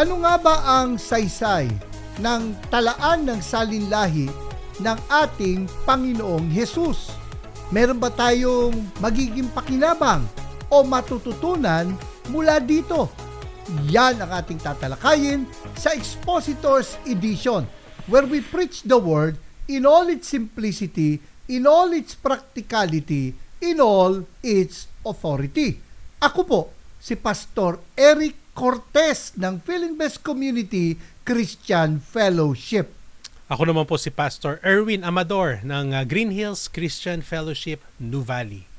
Ano nga ba ang saysay ng talaan ng salinlahi ng ating Panginoong Hesus? Meron ba tayong magiging pakinabang o matututunan mula dito? Yan ang ating tatalakayin sa Expositors Edition, where we preach the Word in all its simplicity, in all its practicality, in all its authority. Ako po, si Pastor Eric Cortez ng Philinvest Community Christian Fellowship. Ako naman po si Pastor Erwin Amador ng Green Hills Christian Fellowship, New Valley.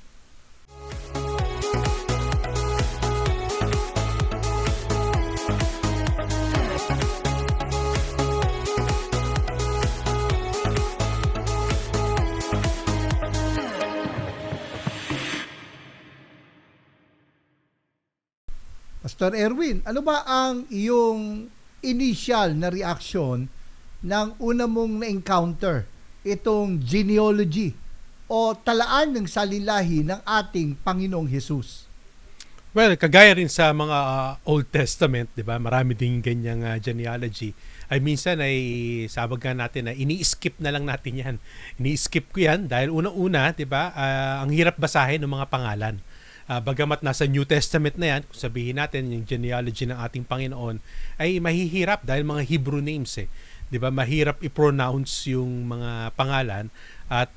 Pastor Erwin, ano ba ang iyong initial na reaction nang una mong na-encounter itong genealogy o talaan ng salinlahi ng ating Panginoong Hesus? Well, kagaya rin sa mga Old Testament, 'di ba? Marami ding ganyang genealogy. Ay minsan ay sabag nga natin na ini-skip na lang natin 'yan. Ini-skip ko 'yan dahil una-una, 'di ba? Ang hirap basahin ng mga pangalan. Bagamat nasa New Testament na yan, kung sabihin natin yung genealogy ng ating Panginoon, ay mahihirap dahil mga Hebrew names eh. 'Di ba? Mahirap i-pronounce yung mga pangalan at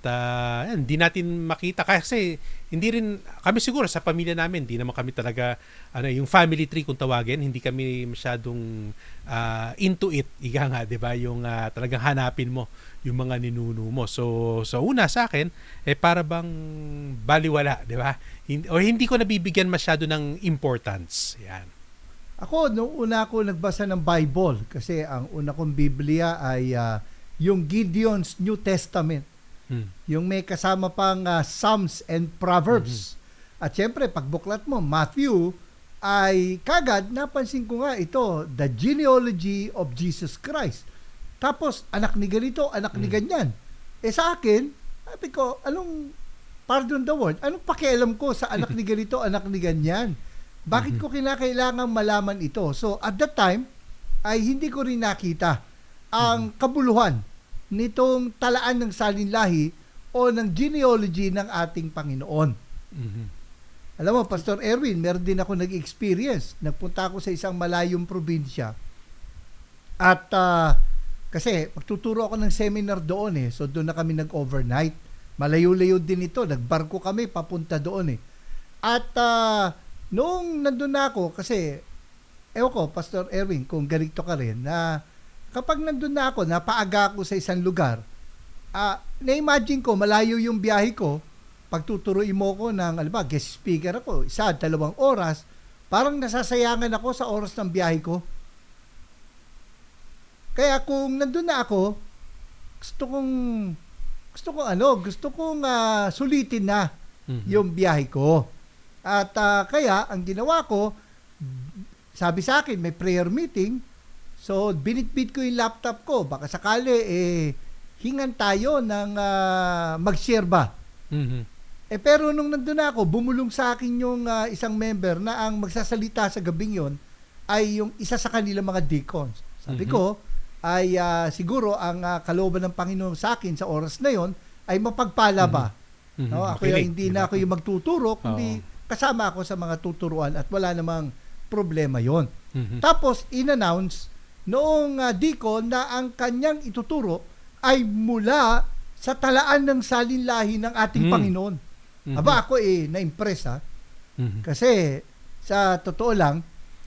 hindi natin makita kasi hindi rin kami siguro sa pamilya namin, hindi naman kami talaga yung family tree kung tawagin, hindi kami masyadong into it, ika nga, 'di ba? Yung talagang hanapin mo yung mga ninuno mo. So una sa akin para bang baliwala, 'di ba? Hindi ko nabibigyan masyado ng importance. Yan. Ako, nung una ko nagbasa ng Bible, kasi ang una kong Biblia ay yung Gideon's New Testament. Yung may kasama pang Psalms and Proverbs. At syempre, pagbuklat mo, Matthew, ay kagad napansin ko nga ito, the genealogy of Jesus Christ. Tapos, anak ni ganito, anak ni ganyan. Sa akin, sabi ko, pardon the word, anong pakialam ko sa anak ni ganito, anak ni ganyan? Bakit ko kinakailangan malaman ito? So, at that time, ay hindi ko rin nakita ang kabuluhan nitong talaan ng salinlahi o ng genealogy ng ating Panginoon. Alam mo, Pastor Erwin, meron din ako nag-experience. Nagpunta ako sa isang malayong probinsya. At kasi magtuturo ako ng seminar doon so doon na kami nag-overnight. Malayo-layo din ito. Nagbarko kami papunta doon At noong nandun na ako, kasi ewan ko, Pastor Erwin, kung ganito ka rin, na kapag nandun na ako, napaaga ako sa isang lugar, na-imagine ko, malayo yung biyahe ko, pagtuturuin mo ko ng, guest speaker ako, 1-2 oras, parang nasasayangan ako sa oras ng biyahe ko. Kaya kung nandun na ako, gusto kong sulitin na yung biyahe ko. At kaya, ang ginawa ko, sabi sa akin, may prayer meeting, so binitbit ko yung laptop ko, baka sakali, hingan tayo ng mag-share ba. Pero nung nandun ako, bumulong sa akin yung isang member na ang magsasalita sa gabing yon ay yung isa sa kanilang mga deacons. Sabi ko, ay siguro ang kalooban ng Panginoon sa akin sa oras na yon ay mapagpala ba. No? Ako hindi na ako yung magtuturo, kundi kasama ako sa mga tuturuan at wala namang problema yon. Tapos, in-announce noong deacon na ang kanyang ituturo ay mula sa talaan ng salinlahi ng ating Panginoon. Aba, ako na-impress Kasi, sa totoo lang,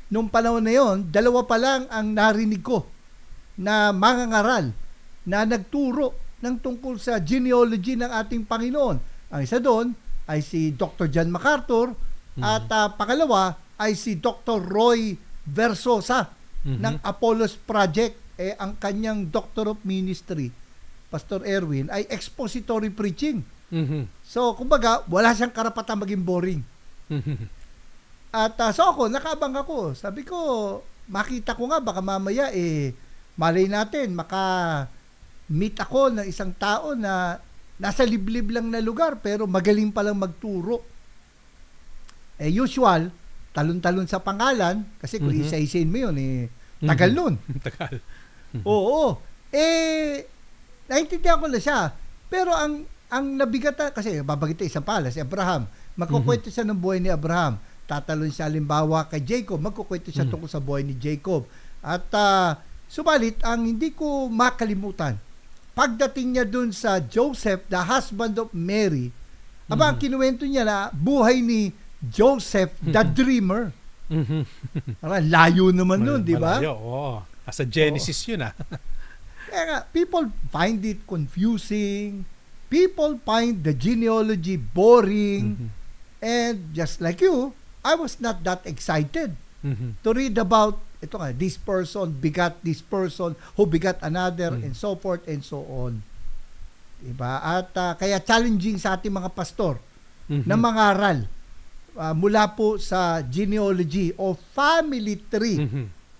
nung panahon na yon, 2 pa lang ang narinig ko na mangangaral na nagturo ng tungkol sa genealogy ng ating Panginoon. Ang isa doon ay si Dr. John MacArthur at pangalawa ay si Dr. Roy Versosa ng Apollos Project. Ang kanyang Doctor of Ministry, Pastor Erwin, ay expository preaching. So, kumbaga, wala siyang karapatan maging boring. At so ako, nakaabang ako. Sabi ko, makita ko nga, baka mamaya malay natin, meet ako ng isang tao na nasa liblib lang na lugar pero magaling palang magturo. Usual, talon-talon sa pangalan kasi kung isa-isain mo yun, Tagal nun. Tagal. Oo. Naintindihan ko na siya. Pero ang nabigat kasi babagita isang pala, si Abraham. Magkukwento siya ng buhay ni Abraham. Tatalon siya halimbawa kay Jacob. Magkukwento siya tungkol sa buhay ni Jacob. At subalit, ang hindi ko makalimutan, pagdating niya dun sa Joseph, the husband of Mary, ang kinuwento niya na buhay ni Joseph, the dreamer. Layo naman nun, di ba? Malayo, oo. Sa Genesis yun Kaya nga, people find it confusing. People find the genealogy boring. And just like you, I was not that excited to read about this person begat this person who begat another and so forth and so on. Diba? At kaya challenging sa ating mga pastor na mangaral mula po sa genealogy o family tree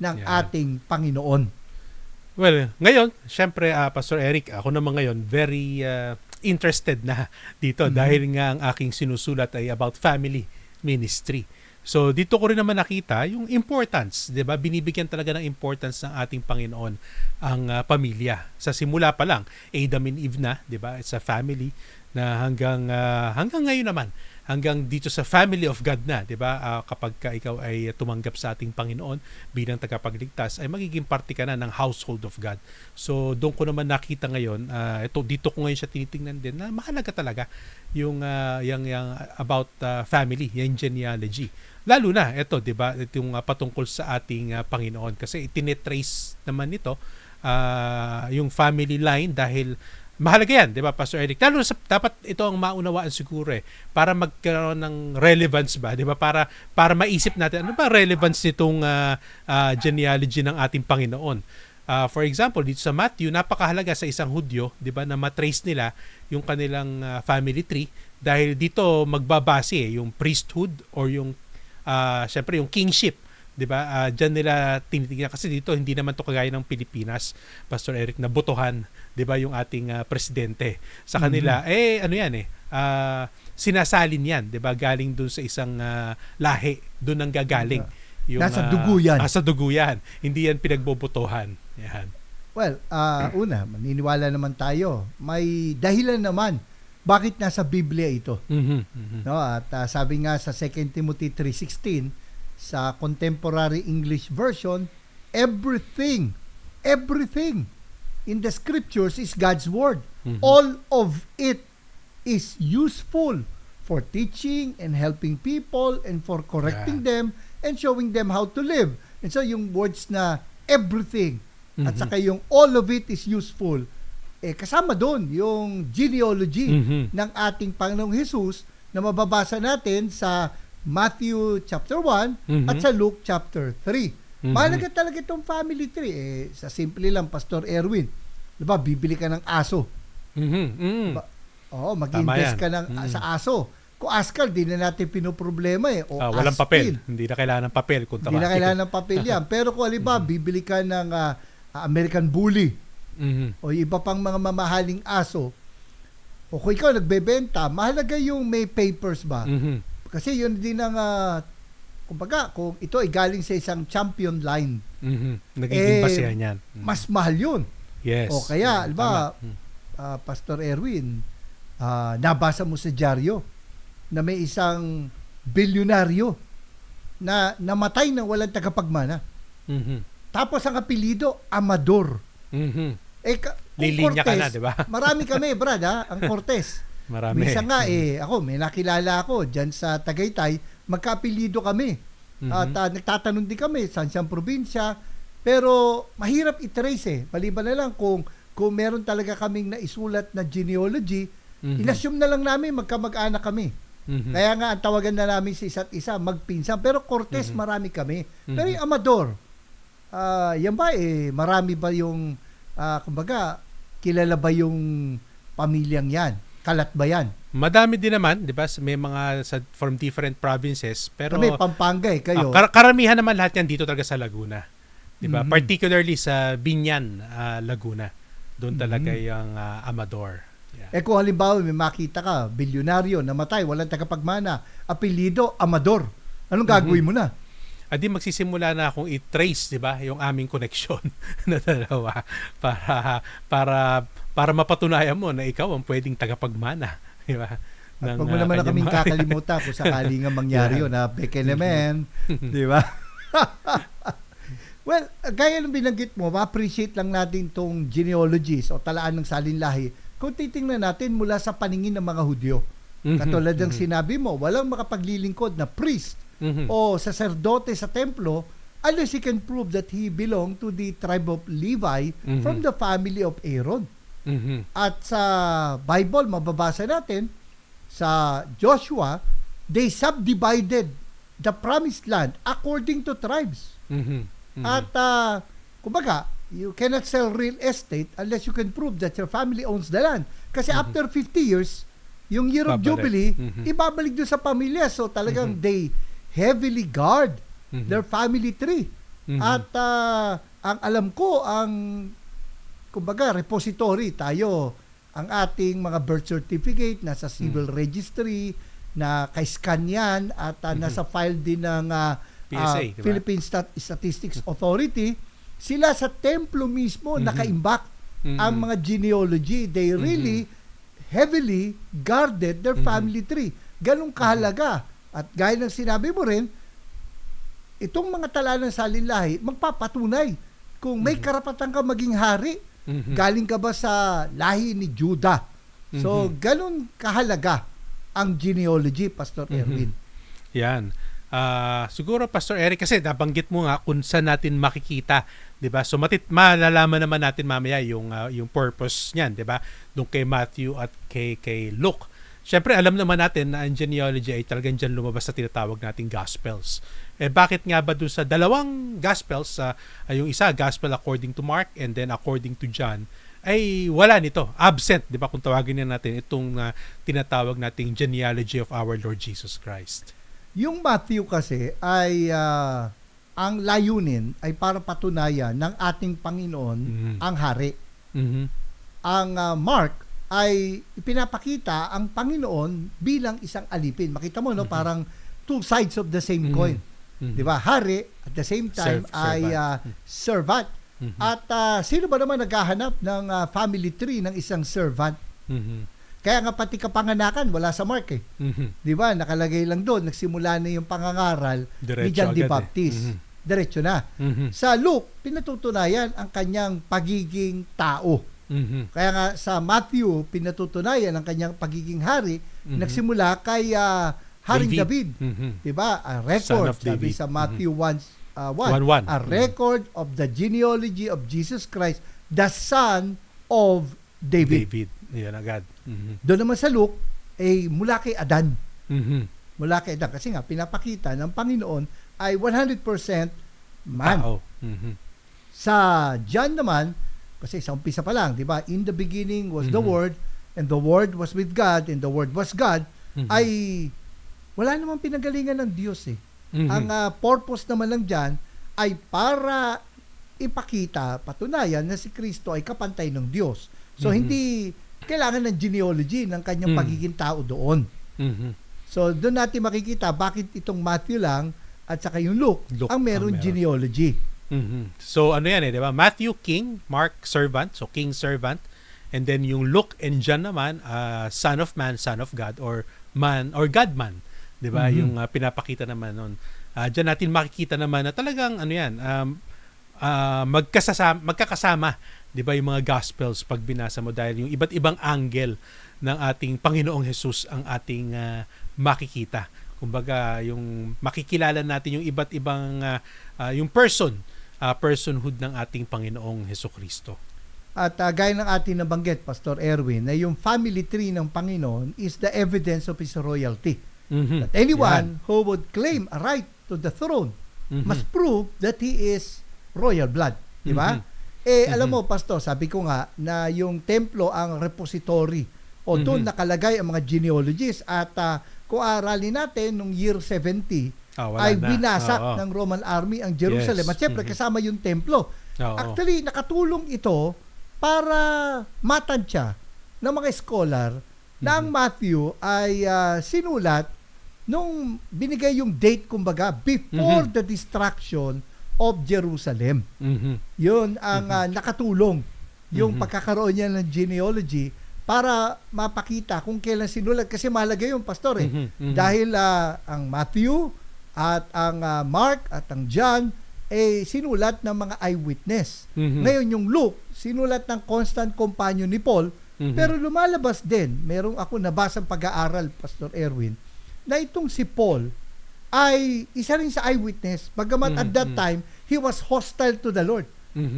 ng ating Panginoon. Well, ngayon, syempre, Pastor Eric, ako naman ngayon, very interested na dito dahil nga ang aking sinusulat ay about family ministry. So, dito ko rin naman nakita yung importance, 'di ba? Binibigyan talaga ng importance ng ating Panginoon ang pamilya. Sa simula pa lang, Adam and Eve na, 'di ba? It's a family na hanggang ngayon naman, hanggang dito sa family of God na, 'di ba? Kapag ikaw ay tumanggap sa ating Panginoon bilang tagapagligtas, ay magiging parte ka na ng household of God. So, doon ko naman nakita ngayon, dito ko ngayon siya tinitingnan din na mahalaga talaga yung about family, yung genealogy. Lalo na ito, 'di ba? Itong patungkol sa ating Panginoon kasi itinetrace naman nito yung family line dahil mahalaga yan, 'di ba, Pastor Eric? Lalo sa dapat ito ang maunawaan siguro para magkaroon ng relevance ba, 'di ba? Para maisip natin ano ba relevance nitong genealogy ng ating Panginoon. For example, dito sa Matthew, napakahalaga sa isang Hudyo, 'di ba, na matrace nila yung kanilang family tree dahil dito magbabase yung priesthood or yung syempre yung kingship, 'di ba? Diyan nila tinitingnan kasi dito hindi naman to kagaya ng Pilipinas, Pastor Eric, na botohan, 'di ba, yung ating presidente. Sa kanila ano yan sinasalin yan, 'di ba? Galing doon sa isang lahi, doon ang gagaling. Yung nasa dugo yan. Nasa dugo yan. Hindi yan pinagbobotohan. Yan. Well, una, maniniwala naman tayo. May dahilan naman bakit nasa Biblia ito. No, at sabi nga sa 2 Timothy 3:16 sa Contemporary English Version, everything in the scriptures is God's word. All of it is useful for teaching and helping people and for correcting them and showing them how to live. And so yung words na everything at saka yung all of it is useful, kasama doon yung genealogy ng ating Panginoong Jesus na mababasa natin sa Matthew chapter 1 at sa Luke chapter 3. Mahalaga talaga itong family tree. Sa simple lang, Pastor Erwin, diba, bibili ka ng aso. Diba? Mag-invest ka sa aso. Kung askal, di na natin pinoproblema walang papel. Hindi na kailangan ng papel. Hindi na kailangan ng papel yan. Pero kung alibaba, bibili ka ng American Bully o iba pang mga mamahaling aso, o kung ikaw nagbebenta, mahalaga yung may papers ba? Kasi yun din ang, kumbaga, kung ito ay galing sa isang champion line, nagiging basehan yan. Mas mahal yun. Yes. O kaya, alba, Pastor Erwin, nabasa mo sa dyaryo na may isang bilyonaryo na namatay ng walang tagapagmana. Tapos ang apelido, Amador. Lilinya ka na, di ba? Marami kami, Brad, ang Cortez. Marami. Minsan nga, ako, may nakilala ako dyan sa Tagaytay, magka-apelido kami. At nagtatanong din kami, saan siyang probinsya. Pero mahirap i-trace Maliban na lang kung meron talaga kaming naisulat na genealogy, inassume na lang namin magkamag-anak kami. Kaya nga, ang tawagan na namin sa isa't isa, magpinsan. Pero Cortez, marami kami. Pero yung Amador, yan ba marami ba yung, kumbaga, kilala ba yung pamilyang yan? Kalat ba yan? Madami din naman, di ba? May mga from different provinces. Pero may Pampanga kayo. Karamihan naman lahat yan dito talaga sa Laguna. Di ba? Particularly sa Binyan, Laguna. Doon talaga yung Amador. Yeah. Kung halimbawa may makita ka, bilyonaryo, namatay, walang tagapagmana, apelido, Amador. Anong gagawin mo na? adi magsisimula na akong i-trace, 'di ba, yung aming connection na dalawa para mapatunayan mo na ikaw ang pwedeng tagapagmana, 'di ba? At wag mo naman na kaming kakalimutan kung sakali nga mangyari yun, beke naman, di ba? Well, gaya ng binanggit mo, ma-appreciate lang natin tong genealogies o talaan ng salinlahi kung titingnan natin mula sa paningin ng mga Hudyo. Katulad ng sinabi mo, walang makapaglilingkod na priest o saserdote sa templo unless he can prove that he belonged to the tribe of Levi from the family of Aaron. At sa Bible, mababasa natin, sa Joshua, they subdivided the promised land according to tribes. At kumbaga, you cannot sell real estate unless you can prove that your family owns the land. Kasi after 50 years, yung year of Jubilee, ibabalik doon sa pamilya. So talagang they heavily guard their family tree. At ang alam ko, ang kumbaga, repository tayo, ang ating mga birth certificate nasa civil registry, na kay-scan yan at nasa file din ng PSA, diba? Philippine Statistics Authority. Sila sa templo mismo nakaimbak ang mga genealogy. They really heavily guarded their family tree. Ganong kahalaga. At gaya ng sinabi mo rin, itong mga tala ng salinlahi magpapatunay kung may karapatan ka maging hari. Galing ka ba sa lahi ni Judah? So, ganun kahalaga ang genealogy, Pastor Erwin. Yan. Siguro, Pastor Eric, kasi nabanggit mo nga kung saan natin makikita, 'di ba? So malalaman naman natin mamaya yung purpose niyan, 'di ba? Doon kay Matthew at kay Luke. Siyempre, alam naman natin na ang genealogy ay talagang dyan lumabas sa tinatawag nating Gospels. Bakit nga ba doon sa dalawang Gospels, yung isa, Gospel according to Mark and then according to John, ay wala nito. Absent, di ba, kung tawagin na natin itong tinatawag nating genealogy of our Lord Jesus Christ. Yung Matthew kasi ay ang layunin ay para patunayan ng ating Panginoon ang hari. Ang Mark ay ipinapakita ang Panginoon bilang isang alipin. Makita mo, no, parang two sides of the same coin. 'Di ba? Hari at the same time ay servant. At sino ba naman naghahanap ng family tree ng isang servant? Kaya nga pati kapanganakan wala sa Mark eh. 'Di ba? Nakalagay lang doon, nagsimula na yung pangangaral ni John the Baptist. Diretso na. Sa Luke, pinatutunayan ang kanyang pagiging tao. Kaya nga sa Matthew, pinatutunayan ang kanyang pagiging hari, nagsimula kay Haring David. Diba? A record, sabi sa Matthew 1:1, a record of the genealogy of Jesus Christ, the son of David. Yan agad. Doon naman sa Luke, mula kay Adan. Mula kay Adan. Kasi nga, pinapakita ng Panginoon ay 100% man. Sa John naman, kasi sa umpisa pa lang, di ba? In the beginning was the Word, and the Word was with God, and the Word was God, ay wala namang pinagalingan ng Diyos eh. Ang purpose naman lang dyan ay para ipakita, patunayan na si Kristo ay kapantay ng Diyos. So, hindi kailangan ng genealogy ng kanyang pagiging tao doon. So, doon natin makikita bakit itong Matthew lang at saka yung Luke ang meron genealogy. So ano yan di ba? Matthew king, Mark servant, so king servant, and then yung Luke and John naman son of man, son of God, or man or God man, di ba? Yung pinapakita naman noon. Diyan natin makikita naman na talagang ano yan, magkakasama, di ba, yung mga Gospels pag binasa mo, dahil yung iba't ibang angle ng ating Panginoong Jesus ang ating makikita. Kumbaga, yung makikilala natin yung iba't ibang yung personhood ng ating Panginoong Hesukristo. At gaya ng ating nabanggit, Pastor Erwin, na yung family tree ng Panginoon is the evidence of His royalty. That anyone who would claim a right to the throne must prove that he is royal blood. Di ba? Alam mo, Pastor, sabi ko nga na yung templo ang repository o doon nakalagay ang mga genealogies at kung aralin natin nung year 70 ay binasak ng Roman army ang Jerusalem. At syempre, kasama yung templo. Actually, nakatulong ito para matansya ng mga scholar na ang Matthew ay sinulat nung binigay yung date, kumbaga, before the destruction of Jerusalem. Yun ang nakatulong, yung pagkakaroon niya ng genealogy para mapakita kung kailan sinulat. Kasi mahalaga yung pastor dahil ang Matthew at ang Mark at ang John sinulat ng mga eyewitness. Ngayon yung Luke, sinulat ng constant companion ni Paul, pero lumalabas din, merong ako nabasang pag-aaral, Pastor Erwin, na itong si Paul ay isa rin sa eyewitness, bagamat at that time, he was hostile to the Lord.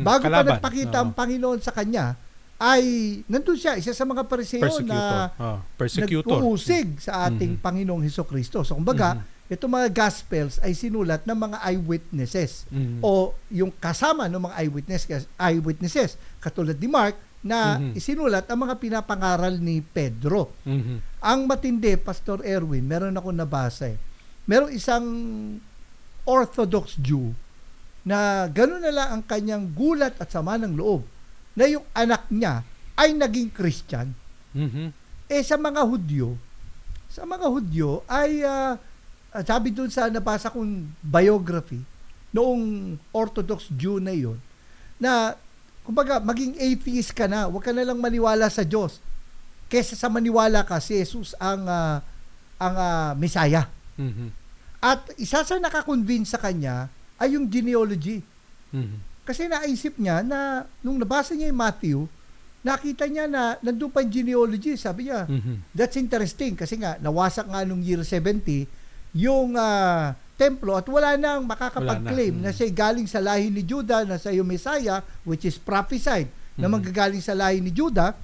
Bago pa nagpakita ang Panginoon sa kanya, ay nandun siya, isa sa mga Pariseo na nag-uusig sa ating Panginoong Hesukristo. So kumbaga, itong mga Gospels ay sinulat ng mga eyewitnesses o yung kasama ng mga eyewitnesses katulad ni Mark na isinulat ang mga pinapangaral ni Pedro. Ang matindi, Pastor Erwin, meron ako nabasa Merong isang Orthodox Jew na gano'n na lang ang kanyang gulat at sama ng loob na yung anak niya ay naging Christian. Sa mga Hudyo ay sabi doon sa nabasa kong biography noong Orthodox Jew na yon na kumbaga maging atheist ka na, huwag ka na lang maniwala sa Diyos kesa sa maniwala ka si Jesus ang Messiah. At isa sa nakakonvince sa kanya ay yung genealogy. Kasi naisip niya na nung nabasa niya yung Matthew, nakita niya na nandun pa yung genealogy. Sabi niya, that's interesting kasi nga nawasak nga nung year 70 yung templo at wala nang makakapag-claim na siya galing sa lahi ni Judah, na sa yung Messiah, which is prophesied na manggagaling sa lahi ni Judah.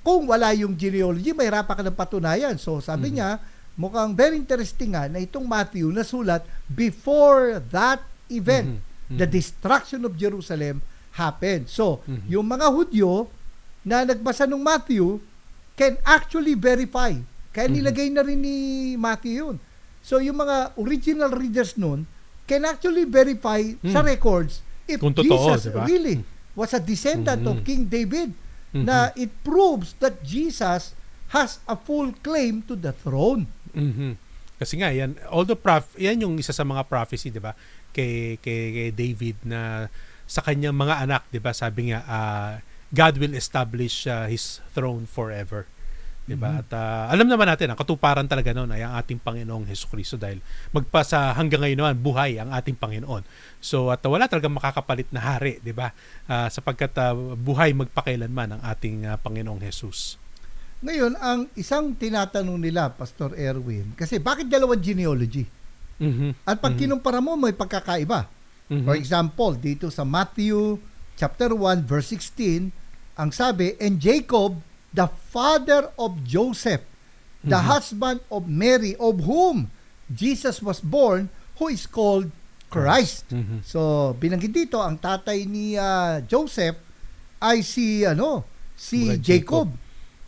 Kung wala yung genealogy, mahirapan ka ng patunayan. So sabi niya, mukhang very interesting nga na itong Matthew nasulat before that event, the destruction of Jerusalem happened. So, yung mga Hudyo na nagbasa ng Matthew can actually verify. Kaya nilagay na rin ni Matthew yun. So, yung mga original readers nun can actually verify sa records if kung totoo, Jesus diba? really was a descendant of King David, na it proves that Jesus has a full claim to the throne. Kasi nga yan, yan yung isa sa mga prophecy, 'di ba? Kay David na sa kanyang mga anak, 'di ba? Sabi nga God will establish his throne forever. 'Di ba? At alam naman natin, ang katuparan talaga noon ay ang ating Panginoong Hesukristo dahil magpasa hanggang ngayon naman buhay ang ating Panginoon. So at wala talagang makakapalit na hari, 'di ba? Sapagkat buhay magpakailanman ang ating Panginoong Jesus. Ngayon, ang isang tinatanong nila, Pastor Erwin, kasi bakit dalawang genealogy? At pag kinumpara mo, may pagkakaiba. For example, dito sa Matthew chapter 1 verse 16, ang sabi, and Jacob, the father of Joseph, the husband of Mary, of whom Jesus was born, who is called Christ. So, binanggit dito, ang tatay ni Joseph ay si Jacob.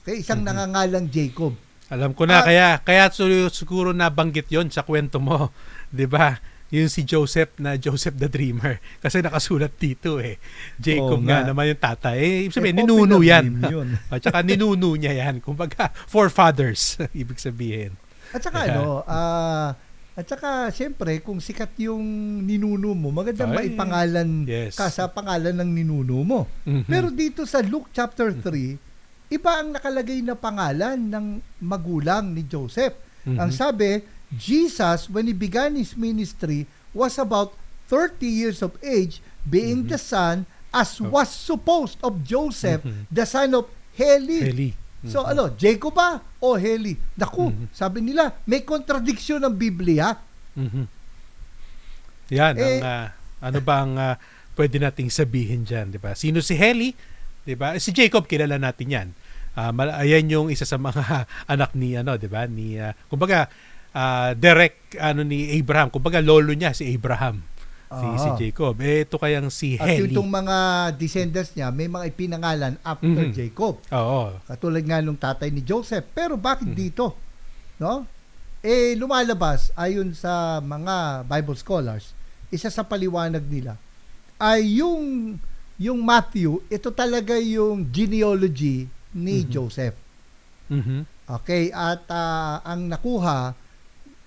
Okay, isang nangangalang Jacob. Alam ko na, kaya siguro nabanggit yon sa kwento mo, 'di ba? Yung si Joseph the Dreamer. Kasi nakasulat dito Jacob nga naman yung tatay. Ibig sabihin, ninuno yan. At saka ninuno niya yan. Kumbaga, forefathers, ibig sabihin. At saka at saka siyempre, kung sikat yung ninuno mo, magandang maipangalan ka sa pangalan ng ninuno mo. Pero dito sa Luke chapter 3, iba ang nakalagay na pangalan ng magulang ni Joseph. Ang sabi, Jesus, when he began his ministry, was about 30 years of age, being the son, as was supposed, of Joseph, the son of Heli. So, Jacob ba o Heli? Naku, sabi nila, may contradiction ng Biblia. Yan, ano ba ang pwede nating sabihin dyan, di ba? Sino si Heli? Di ba? Si Jacob, kilala natin yan. Ayan yung isa sa mga anak ni di ba? Ni kumbaga direct ni Abraham. Kumbaga lolo niya si Abraham. Si Jacob. Ito kayang si Heli. At yung mga descendants niya, may mga ipinangalan after Jacob. Oo. Katulad nga nung tatay ni Joseph. Pero bakit dito? No? Lumalabas ayon sa mga Bible scholars, isa sa paliwanag nila ay yung Matthew, ito talaga yung genealogy ni Joseph. Okay, at ang nakuha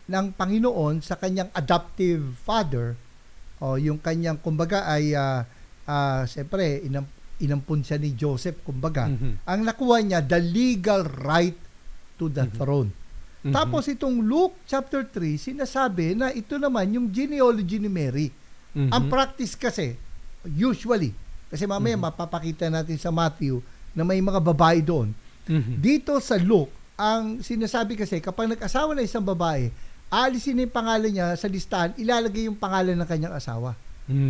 ng Panginoon sa kanyang adoptive father, o yung kanyang kumbaga ay siyempre inampun siya ni Joseph kumbaga. Ang nakuha niya the legal right to the throne. Tapos itong Luke chapter 3 sinasabi na ito naman yung genealogy ni Mary. Ang practice kasi usually kasi mamaya mapapakita natin sa Matthew na may mga babae doon. Dito sa Luke, ang sinasabi kasi kapag nag-asawa na isang babae, aalisin yung pangalan niya sa listahan, ilalagay yung pangalan ng kanyang asawa.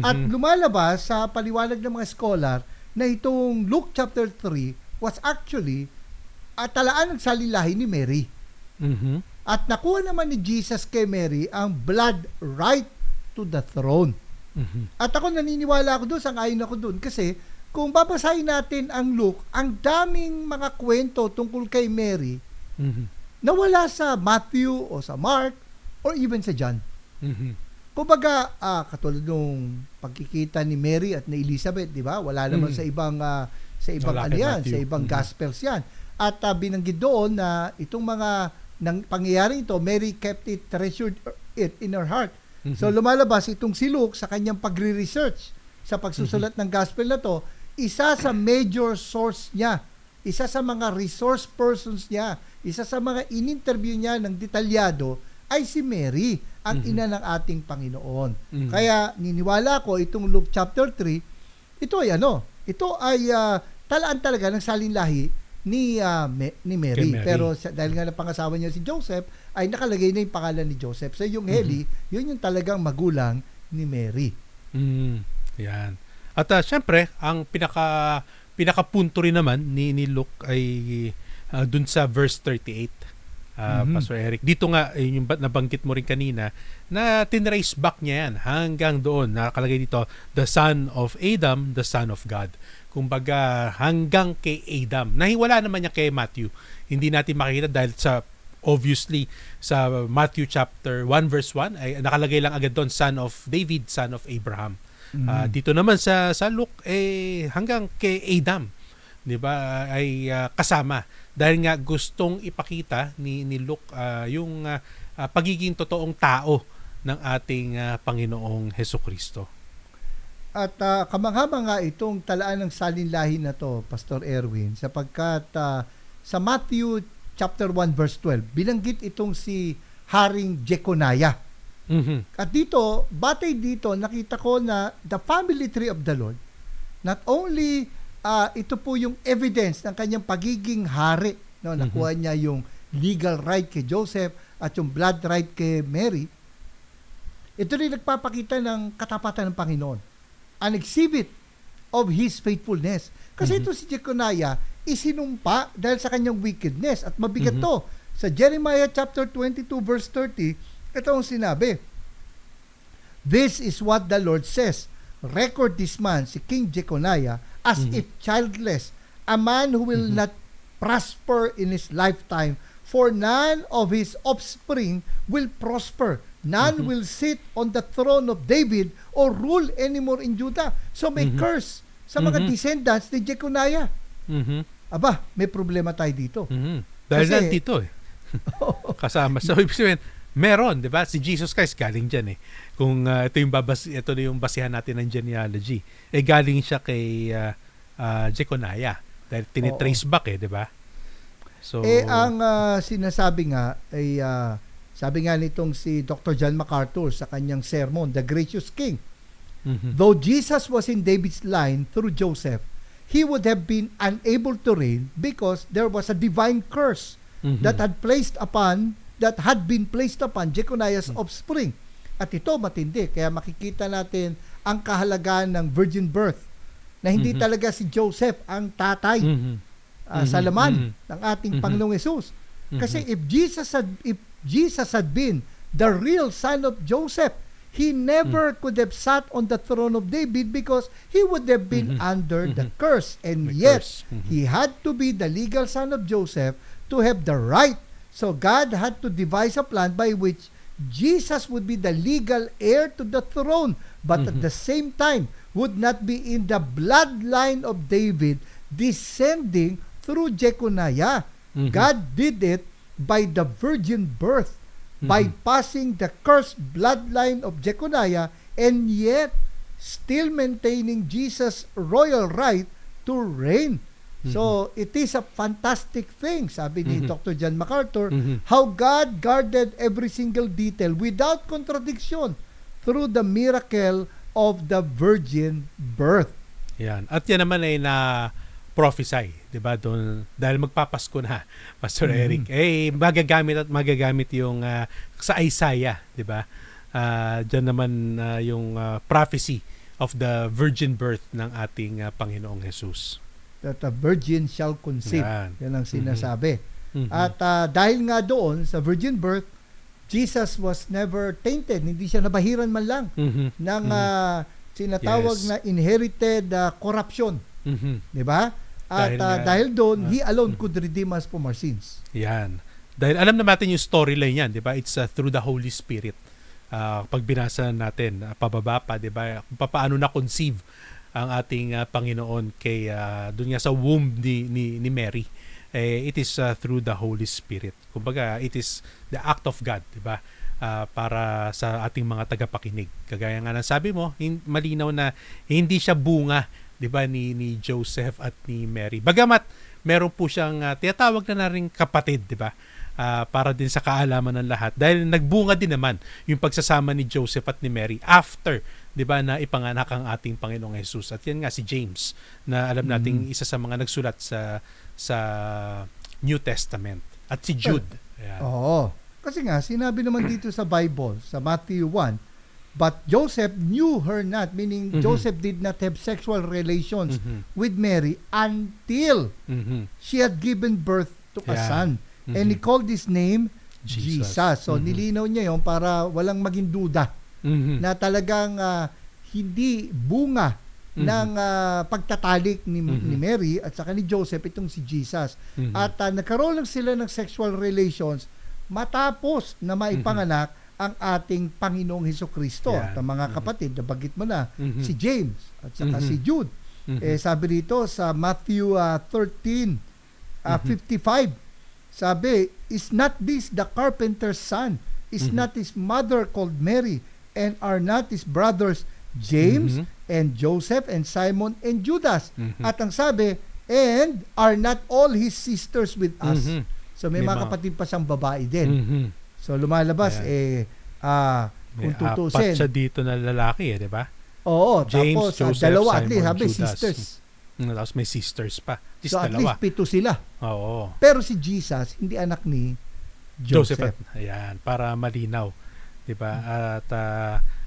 At lumalabas sa paliwanag ng mga scholar na itong Luke chapter 3 was actually talaan ng salilahi ni Mary. At nakuha naman ni Jesus kay Mary ang blood right to the throne. At ako naniniwala ako doon, sang-ayon ako doon kasi kung babasahin natin ang Luke, ang daming mga kwento tungkol kay Mary na wala sa Matthew o sa Mark or even sa John. Kumbaga, katulad nung pagkikita ni Mary at ni Elizabeth, di ba? Wala naman sa ibang ano yan, sa ibang gospels yan. At binanggit doon na itong mga pangyayaring ito, Mary kept it, treasured it in her heart. So lumalabas itong si Luke sa kanyang pagre-research sa pagsusulat ng gospel na to, isa sa major source niya, isa sa mga resource persons niya, isa sa mga in-interview niya ng detalyado ay si Mary, ang ina ng ating Panginoon. Kaya niniwala ko itong Luke chapter 3, ito ay talaan talaga ng salinlahi ni Mary. Pero dahil nga napangasawa niya si Joseph, ay nakalagay na yung pangalan ni Joseph. So yung Heli, yun yung talagang magulang ni Mary. Yan. At syempre, ang pinakapunto rin naman ni Luke ay dun sa verse 38. Pastor Eric. Dito nga, yung nabanggit mo rin kanina, na tinrace back niya yan hanggang doon. Nakalagay dito, the son of Adam, the son of God. Kumbaga, hanggang kay Adam. Nahiwala naman niya kay Matthew. Hindi natin makikita dahil obviously, sa Matthew chapter 1 verse 1, ay nakalagay lang agad doon, son of David, son of Abraham. Dito naman sa Luke, hanggang kay Adam. 'Di ba? Ay kasama dahil nga gustong ipakita ni Luke yung pagiging totoong tao ng ating Panginoong Hesukristo. At kamangha-mangha itong talaan ng salinlahi na to, Pastor Erwin, sapagkat sa Matthew chapter 1 verse 12, binanggit itong si Haring Jeconiah. At dito, batay dito, nakita ko na the family tree of the Lord, not only ito po yung evidence ng kanyang pagiging hari. No? Nakuha niya yung legal right kay Joseph at yung blood right kay Mary. Ito rin nagpapakita ng katapatan ng Panginoon. An exhibit of His faithfulness. Kasi ito si Jeconiah, isinumpa dahil sa kanyang wickedness. At mabigat to. Sa Jeremiah chapter 22 verse 30, ito ang sinabi. This is what the Lord says. Record this man, si King Jeconiah, as if childless, a man who will not prosper in his lifetime, for none of his offspring will prosper. None will sit on the throne of David or rule anymore in Judah. So may curse sa mga descendants ni Jeconiah. Aba, may problema tayo dito. Dahil nandito kasama. So ibig sabihin, meron, di ba? Si Jesus Christ galing dyan Kung ito na yung basihan natin ng genealogy. Galing siya kay Jeconiah. Dahil tinitrace back di ba? So, ang sinasabi nga ay sabi nga nitong si Dr. John MacArthur sa kanyang sermon, The Gracious King. Though Jesus was in David's line through Joseph, he would have been unable to reign because there was a divine curse that had been placed upon Jeconiah's offspring. At ito matindi, kaya makikita natin ang kahalagaan ng virgin birth, na hindi talaga si Joseph ang tatay sa laman ng ating Panginoong Hesus. Kasi if Jesus had been the real son of Joseph, he never could have sat on the throne of David because he would have been under the curse. And yet, he had to be the legal son of Joseph to have the right. So God had to devise a plan by which Jesus would be the legal heir to the throne, but at the same time would not be in the bloodline of David descending through Jeconiah. God did it by the virgin birth. bypassing the cursed bloodline of Jeconiah and yet still maintaining Jesus' royal right to reign. So, it is a fantastic thing, sabi ni Dr. John MacArthur, how God guarded every single detail without contradiction through the miracle of the virgin birth. Yan. At yan naman ay na-prophesy, di ba? Doon, dahil magpapasko na, Pastor Eric, magagamit yung sa Isaiah, di ba? Diyan naman yung prophecy of the virgin birth ng ating Panginoong Jesus. That a virgin shall conceive. Yan ang sinasabi. At dahil nga doon sa virgin birth, Jesus was never tainted. Hindi siya nabahiran man lang ng sinatawag na inherited corruption. Di ba? At dahil doon, He alone could redeem us from our sins. Yan. Dahil alam natin yung storyline yan, di ba? It's through the Holy Spirit. Pag binasa natin, pababa pa, di ba? Paano na-conceive ang ating Panginoon kay doon nga sa womb ni Mary. It is through the Holy Spirit. Kumbaga, it is the act of God, di ba? Para sa ating mga tagapakinig. Kagaya nga ng sabi mo, malinaw na hindi siya bunga, di ba, ni Joseph at ni Mary. Bagamat meron po siyang tinatawag na ring kapatid, di ba? Para din sa kaalaman ng lahat. Dahil nagbunga din naman yung pagsasama ni Joseph at ni Mary after, 'di ba, na ipanganak ang ating Panginoong Jesus. At yan nga si James, na alam nating isa sa mga nagsulat sa New Testament. At si Jude. Ayan. Oo. Kasi nga sinabi naman dito sa Bible, sa Matthew 1, but Joseph knew her not, meaning Joseph did not have sexual relations with Mary until she had given birth to a son. And he called his name Jesus. So nilinaw niya yon para walang maging duda na talagang hindi bunga ng pagtatalik ni Mary at saka ni Joseph itong si Jesus. At nagkaroon lang sila ng sexual relations matapos na maipanganak ang ating Panginoong Hesukristo. At ang mga kapatid, nabanggit mo na, si James at saka si Jude. Sabi dito sa Matthew 13:55, sabi, is not this the carpenter's son? Is not his mother called Mary? And are not his brothers James and Joseph and Simon and Judas? At ang sabi, and are not all his sisters with us? So may mga kapatid pa siyang babae din. So lumalabas, kung tutusin. Apat siya dito na lalaki, di ba? Oo, James, tapos Joseph, dalawa, Simon, at least, sabi, Judas. sisters. Tapos may sisters pa. So at dalawa. least 7 sila. Oo. Pero si Jesus, hindi anak ni Joseph. Ayan, para malinaw. 'Di ba? At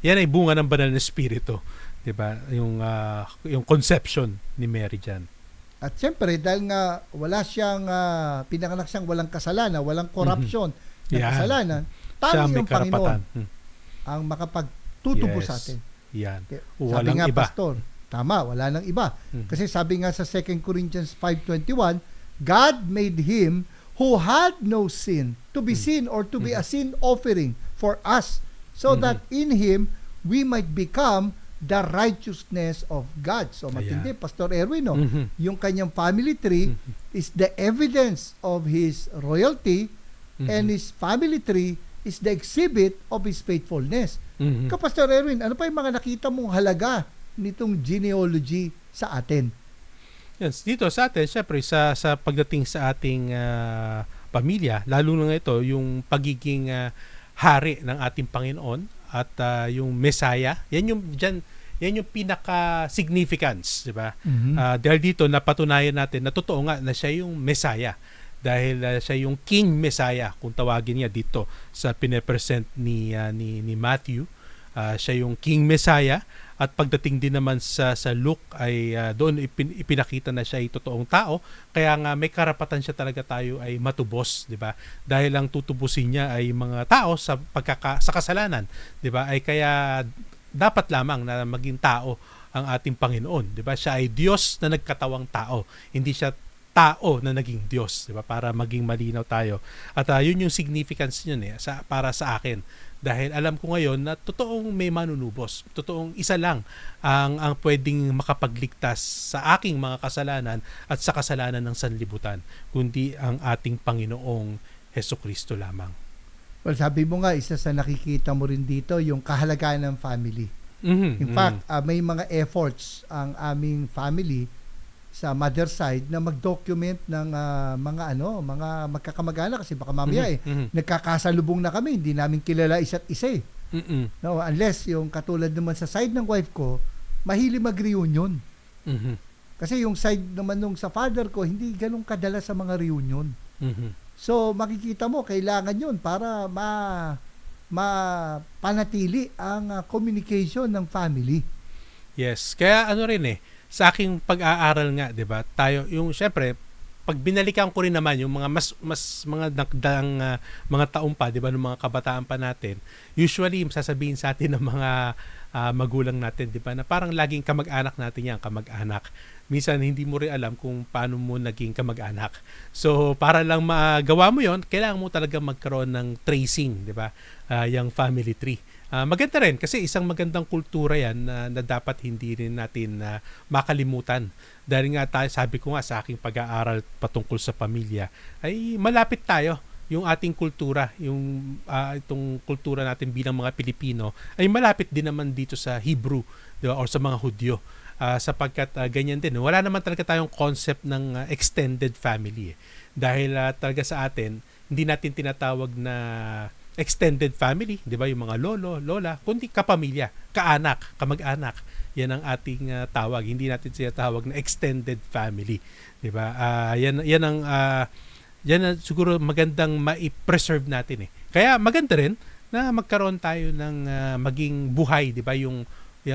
yan ay bunga ng banal na espiritu, 'di ba? Yung conception ni Mary diyan. At siyempre, dahil nga wala siyang pinanganak siyang walang kasalanan, walang corruption ng kasalanan, tanging yung Panginoon ang makapagtutubo sa atin. Yan. Sabi nga, iba. Pastor, tama, wala nang iba. Kasi sabi nga sa 2 Corinthians 5:21, God made him who had no sin to be sin or to be a sin offering for us, so that in him we might become the righteousness of God. So matindi, Pastor Erwin, no? Yung kanyang family tree is the evidence of his royalty, and his family tree is the exhibit of his faithfulness. Pastor Erwin, ano pa yung mga nakita mong halaga nitong genealogy sa atin? Yes, dito sa atin, syempre sa pagdating sa ating pamilya, lalo na ito yung pagiging hari ng ating Panginoon at yung Messiah. Yan yung pinaka significance, di ba? Dahil dito napatunayan natin na totoo nga na siya yung Messiah. Dahil siya yung King Messiah kung tawagin niya dito sa pine-present ni Matthew. Siya yung King Messiah. At pagdating din naman sa Luke ay doon ipinakita na siya ay totoong tao. Kaya nga may karapatan siya talaga tayo ay matubos, 'di ba? Dahil ang tutubusin niya ay mga tao sa sa kasalanan, 'di ba? Ay kaya dapat lamang na maging tao ang ating Panginoon, 'di ba? Siya ay Diyos na nagkatawang tao. Hindi siya tao na naging Diyos, 'di ba? Para maging malinaw tayo. At yun yung significance niyan para sa akin. Dahil alam ko ngayon na totoong may manunubos. Totoong isa lang ang pwedeng makapagligtas sa aking mga kasalanan at sa kasalanan ng sanlibutan, kundi ang ating Panginoong Hesukristo lamang. Well, sabi mo nga, isa sa nakikita mo rin dito, yung kahalagaan ng family. In fact, may mga efforts ang aming family sa mother side na mag-document ng mga magkakamag-anak kasi baka mamaya nagkakasalubong na kami, hindi namin kilala isa't isa eh. No, unless yung katulad naman sa side ng wife ko, mahilig mag-reunion. Kasi yung side naman nung sa father ko, hindi ganun kadala sa mga reunion. So, makikita mo, kailangan yun para mapanatili ang communication ng family. Yes. Kaya ano rin sa aking pag-aaral nga, 'di ba? Tayo yung syempre pag binalikan ko rin naman yung mga mas mga nagdaang mga taon pa, 'di ba, ng mga kabataan pa natin. Usually sasabihin sa atin ng mga magulang natin, 'di ba, na parang laging kamag-anak natin 'yan, kamag-anak. Minsan hindi mo rin alam kung paano mo naging kamag-anak. So para lang magawa mo 'yon, kailangan mo talaga magkaroon ng tracing, 'di ba? Yung family tree. Maganda rin kasi isang magandang kultura yan na dapat hindi rin natin makalimutan. Dahil nga tayo, sabi ko nga sa aking pag-aaral patungkol sa pamilya, ay malapit tayo yung ating kultura, yung itong kultura natin bilang mga Pilipino, ay malapit din naman dito sa Hebrew, diba? Or sa mga Hudyo. Sapagkat ganyan din. Wala naman talaga tayong concept ng extended family. Dahil talaga sa atin, hindi natin tinatawag na extended family, 'di ba? Yung mga lolo, lola, kundi kapamilya, kaanak, kamag-anak. 'Yan ang ating tawag. Hindi natin tinatawag na extended family, 'di ba? Yan ang siguro magandang mai-preserve natin Kaya maganda rin na magkaroon tayo ng maging buhay, 'di ba? Yung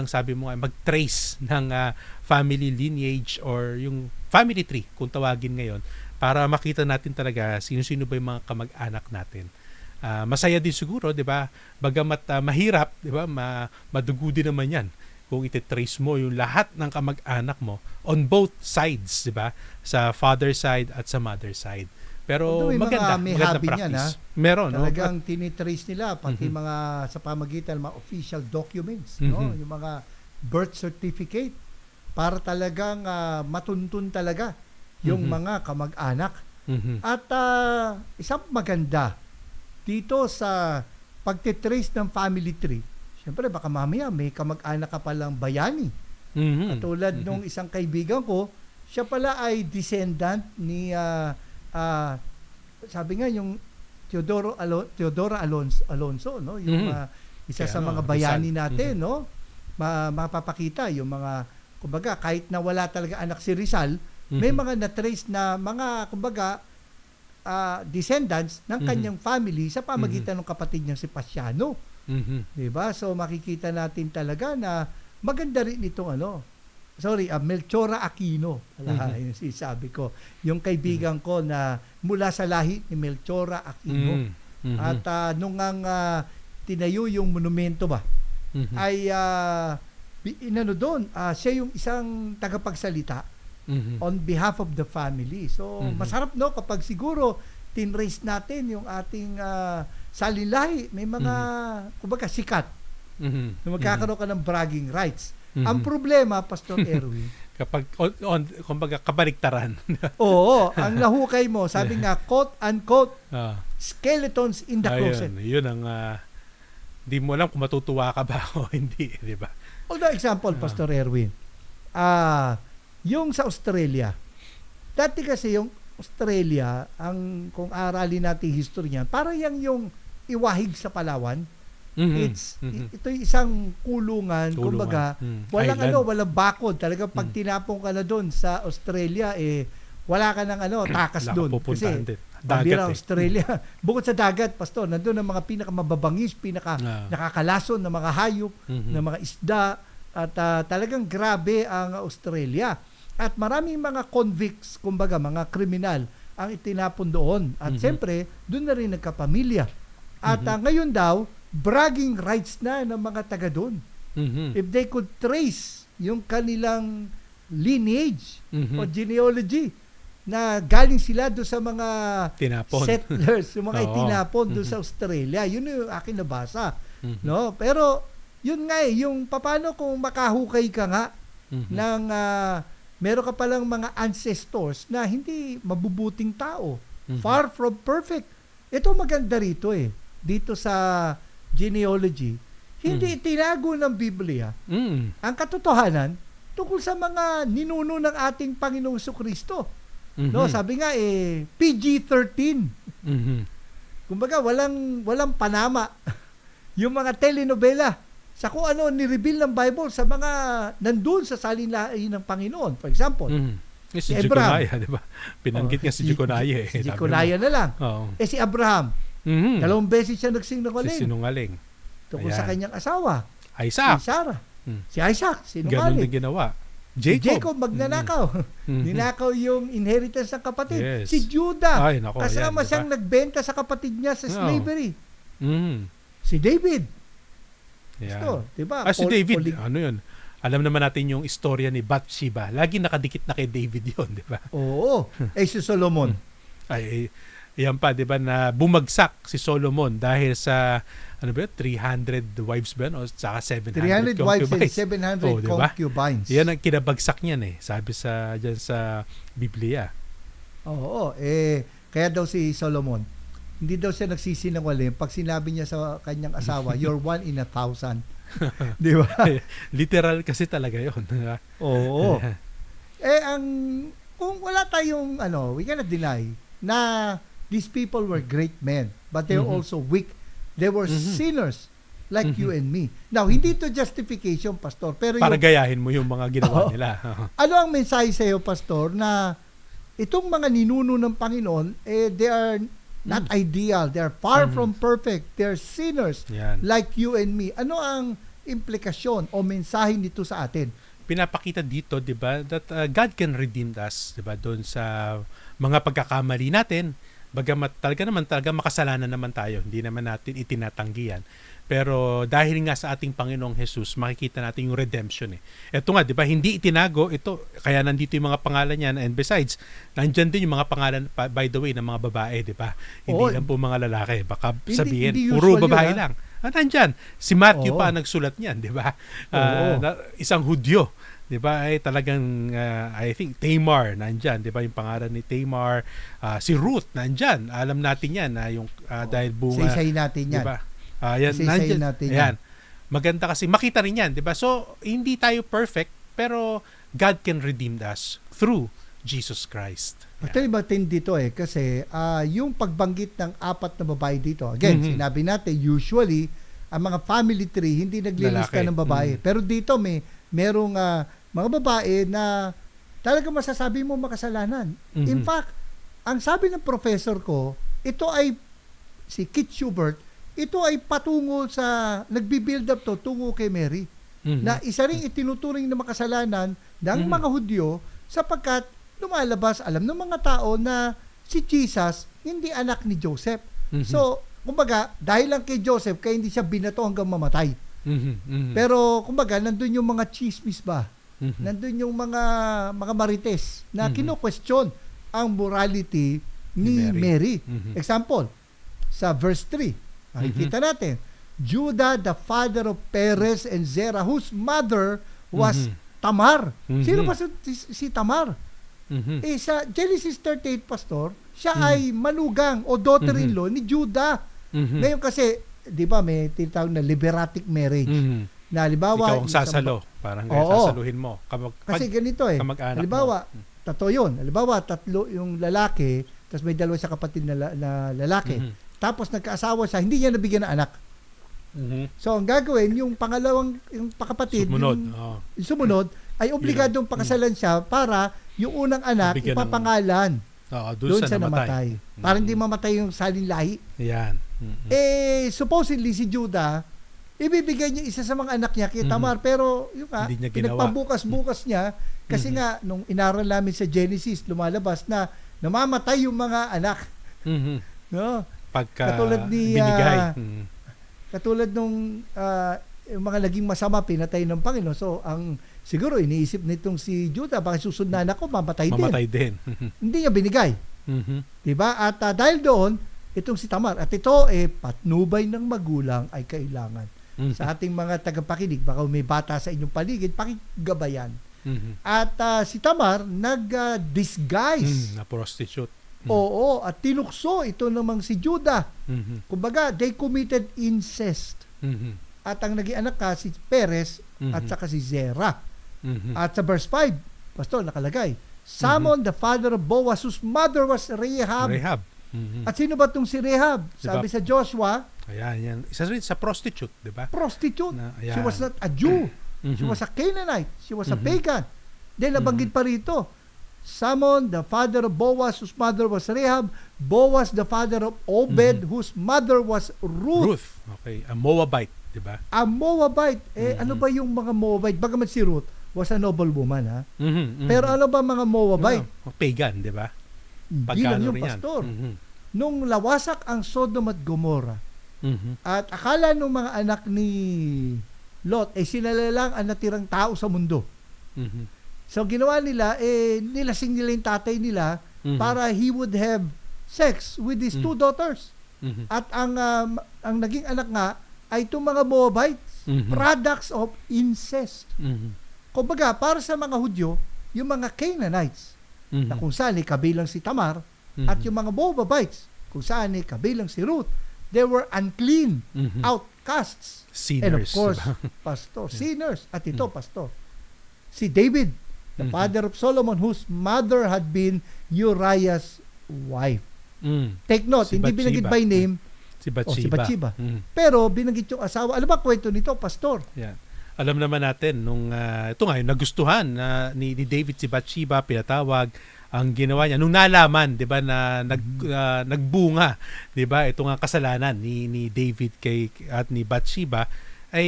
sabi mo nga, mag-trace ng family lineage or yung family tree kung tawagin ngayon para makita natin talaga sino-sino ba yung mga kamag-anak natin. Masaya din siguro, 'di ba? Bagamat mahirap, 'di ba? Madugo din naman 'yan kung ite-trace mo yung lahat ng kamag-anak mo on both sides, 'di ba? Sa father side at sa mother side. Pero maganda practice. Meron, talagang tinitrace nila pati mga sa pamagitan ng mga official documents, no? Yung mga birth certificate para talagang matuntun talaga yung mga kamag-anak. At isang maganda dito sa pagtitrace ng family tree, syempre baka mamaya may kamag-anak ka palang bayani. Katulad nung isang kaibigan ko, siya pala ay descendant ni sabi nga yung Teodora Alonso, no? Yung isa sa mga bayani natin, no? Mapapakita yung mga, kumbaga, kahit na wala talaga anak si Rizal, may mga na-trace na mga, kumbaga, descendants ng kanyang family sa pamagitan ng kapatid niyang si Pasiano. Diba? So makikita natin talaga na maganda rin itong Melchora Aquino. Yung sinasabi ko. Yung kaibigan ko na mula sa lahi ni Melchora Aquino. At nung tinayo yung monumento ba, ay doon, siya yung isang tagapagsalita on behalf of the family. So, masarap kapag siguro tinrace natin yung ating salilay. May mga, kumbaga, sikat. Na magkakaroon ka ng bragging rights. Ang problema, Pastor Erwin, kapag, kumbaga, kabaliktaran. Oo, ang nahukay mo, sabi nga, quote-unquote, skeletons in the closet. Yun ang, di mo alam kung matutuwa ka ba o hindi, di ba? Although example, Pastor Erwin, yung sa Australia, dati kasi yung Australia, kung aralin natin history niyan, parang yung iwahig sa Palawan. Ito yung isang kulungan. Kumbaga, walang bakod. Talagang pag tinapong ka na doon sa Australia, wala ka ng takas doon. Kasi dagat Australia, bukod sa dagat, Pastor, nandun ang mga pinakamababangis, nakakalason ng mga hayop, ng mga isda, at talagang grabe ang Australia. At maraming mga convicts, kumbaga mga kriminal, ang itinapon doon. At siyempre, doon na rin nagkapamilya. At ngayon daw, bragging rights na ng mga taga doon. If they could trace yung kanilang lineage o genealogy na galing sila doon sa mga settlers, yung mga itinapon doon sa Australia. Yun yung akin nabasa. No? Pero, yun nga yung paano kung makahukay ka nga ng meron ka palang mga ancestors na hindi mabubuting tao. Far from perfect. Ito maganda rito dito sa genealogy, hindi itinago ng Biblia ang katotohanan tungkol sa mga ninuno ng ating Panginoong Kristo. No, sabi nga PG-13. Kumbaga walang panama yung mga telenovela sa kung ano ni-reveal ng Bible sa mga nandun sa salinain ng Panginoon. For example, si Jeconiah, di ba? Pinanggit nga si Jeconiah. Si Jeconiah na lang. Si Abraham, 2 beses siya nagsinungaling. Tungkol sa kanyang asawa. Isaac. Si Sarah. Si Isaac, sinungaling. Ganun din ginawa. Jacob magnanakaw. Ninakaw yung inheritance ng kapatid. Yes. Si Judah, Ay, nako, kasama diba? siyang nagbenta sa kapatid niya sa slavery. Si David. Ito, diba? Si David, ano yun? Alam naman natin yung istorya ni Bathsheba. Lagi nakadikit na kay David yun, di ba? Oo. Si Solomon. Yan pa, di ba, na bumagsak si Solomon dahil sa 300 wives ba? O saka 700 300 wives and concubines. 700 diba? concubines. Yan ang kinabagsak niyan sabi dyan sa Biblia. Oo. Kaya daw si Solomon, hindi daw siya nagsisinungaling pag sinabi niya sa kanyang asawa, you're 1 in 1,000. Di ba? Literal kasi talaga yun. Oo. Kung wala tayong, we cannot deny na these people were great men, but they're also weak. They were sinners like you and me. Now, hindi to justification, Pastor. Pero para gayahin mo yung mga ginawa nila. Ano ang mensahe sa iyo, Pastor, na itong mga ninuno ng Panginoon, they are not ideal. They are far from perfect. They're sinners like you and me. Ano ang implikasyon o mensahe nito sa atin? Pinapakita dito, 'di ba, that God can redeem us, 'di ba, doon sa mga pagkakamali natin. Bagamat talaga makasalanan naman tayo, hindi naman natin itinatanggi yan. Pero dahil nga sa ating Panginoong Jesus, makikita natin yung redemption. Ito nga, di ba, hindi itinago ito, kaya nandito yung mga pangalan niyan, and besides, nandyan din yung mga pangalan, by the way, ng mga babae, di ba? Hindi lang po mga lalaki. Baka sabihin, hindi puro babae yun, lang. Nandyan, si Matthew pa nagsulat niyan, di ba? Isang Hudyo. 'Di ba? Ay talagang I think Tamar nandiyan, 'di ba? Yung pangalan ni Tamar, si Ruth nandiyan. Alam natin 'yan yung dahil bunga. Isa-isahin natin 'yan. 'Di ba? Yan nandiyan. Ayan. Maganda kasi makita rin 'yan, 'di ba? So hindi tayo perfect, pero God can redeem us through Jesus Christ. Actually, matindi dito kasi yung pagbanggit ng 4 na babae dito. Again, sinabi natin usually ang mga family tree hindi naglilista ng babae. Pero dito merong mga babae na talaga masasabi mo makasalanan. In fact, ang sabi ng professor ko, ito ay si Kit Schubert, ito ay patungo sa nagbi-build up tungo kay Mary. Na isa ring itinuturing na makasalanan ng mga Hudyo sapagkat lumalabas, alam ng mga tao na si Jesus hindi anak ni Joseph. So, kumbaga, dahil lang kay Joseph, kaya hindi siya binato hanggang mamatay. Pero kumbaga nandun yung mga chismis ba? Nandun yung mga marites na kino-question ang morality ni Mary. Example, sa verse 3, makikita natin, Judah, the father of Perez and Zerah, whose mother was Tamar. Sino ba si Tamar? Sa Genesis 38, Pastor, siya ay manugang o daughter-in-law ni Judah. Ngayon kasi, di ba, may tinatawag na liberatic marriage. Na halimbawa, ikaw ang sasalo. Parang sasaluhin mo. Kasi ganito halimbawa, tatlo yun. Halimbawa, 3 yung lalaki, tapos may 2 siya kapatid na lalaki. Tapos nagkaasawa siya, hindi niya nabigyan ng anak. So, ang gagawin, yung pangalawang, yung pakapatid, yung sumunod, ay obligadong pakasalan siya para yung unang anak ipapangalan doon sa namatay. Para hindi mamatay yung salin lahi. Yan. Supposedly si Judah, ibibigay niya isa sa mga anak niya kay Tamar, pero yung pinagpabukas-bukas niya, kasi nga, nung inaral namin sa Genesis, lumalabas na namamatay yung mga anak. No? Pagka katulad ni binigay. Katulad nung yung mga naging masama, pinatay ng Panginoon. So, siguro iniisip nitong si Judah, baka susunod na anak ko, mamatay din. Hindi niya binigay. Diba? At dahil doon, itong si Tamar, at ito, patnubay ng magulang ay kailangan. Sa ating mga tagapakinig, baka may bata sa inyong paligid, pakigabayan. At si Tamar, nag-disguise. Na prostitute. Oo, at tinukso ito namang si Judah. Mhm. Kumbaga, they committed incest. Mhm. At ang naging anak ka si Perez at saka si Zerah. Mhm. At sa verse 5, pastor, nakalagay, Salmon, the father of Boaz, whose mother was Rahab. Rahab. Mhm. At sino ba itong si Rahab? Diba? Sabi sa Joshua, Ayan, yan. Isa rin sa prostitute, di ba? prostitute. Ayan. She was not a Jew. She Mhm. was a Canaanite. She was a Mhm. pagan. Then nabanggit pa rito, Salmon, the father of Boaz, whose mother was Rahab. Boaz, the father of Obed, whose mother was Ruth. Ruth. Okay. A Moabite, di ba? A Moabite. Ano ba yung mga Moabite? Bagamat si Ruth was a noble woman, ha? Mhm. Mhm. Pero ano ba mga Moabite? Pagan, di ba? Hindi lang Pagano yung rin yan. pastor. Mhm. Nung lawasak ang Sodom at Gomorrah, Mhm. at akala ng mga anak ni Lot, sinala lang ang natirang tao sa mundo. Mhm. So ginawa nila, nilasing nila yung tatay nila Mhm. para he would have sex with his two daughters. Mhm. At ang naging anak nga ay itong mga Moabites, Mhm. products of incest. Mhm. Kumbaga, para sa mga Hudyo, yung mga Canaanites, Mhm. na kung saan kabilang si Tamar, Mhm. at yung mga Moabites, kung saan kabilang si Ruth, they were unclean, Mhm. outcasts. Sinners. And of course, diba? pastor, sinners. At ito, pastor, si David, the father of Solomon, whose mother had been Uriah's wife. Mm. Take note, Si hindi binanggit by name, Si Bathsheba. si Bathsheba. Mhm. pero binanggit yung asawa. Ano ba kwento nito, pastor? Yan. Alam naman natin nung ito nga yung nagustuhan ni David si Bathsheba, pinatawag ang ginawa niya nung nalaman, 'di ba, na nagbunga, 'di ba, ito nga kasalanan ni David at ni Bathsheba ay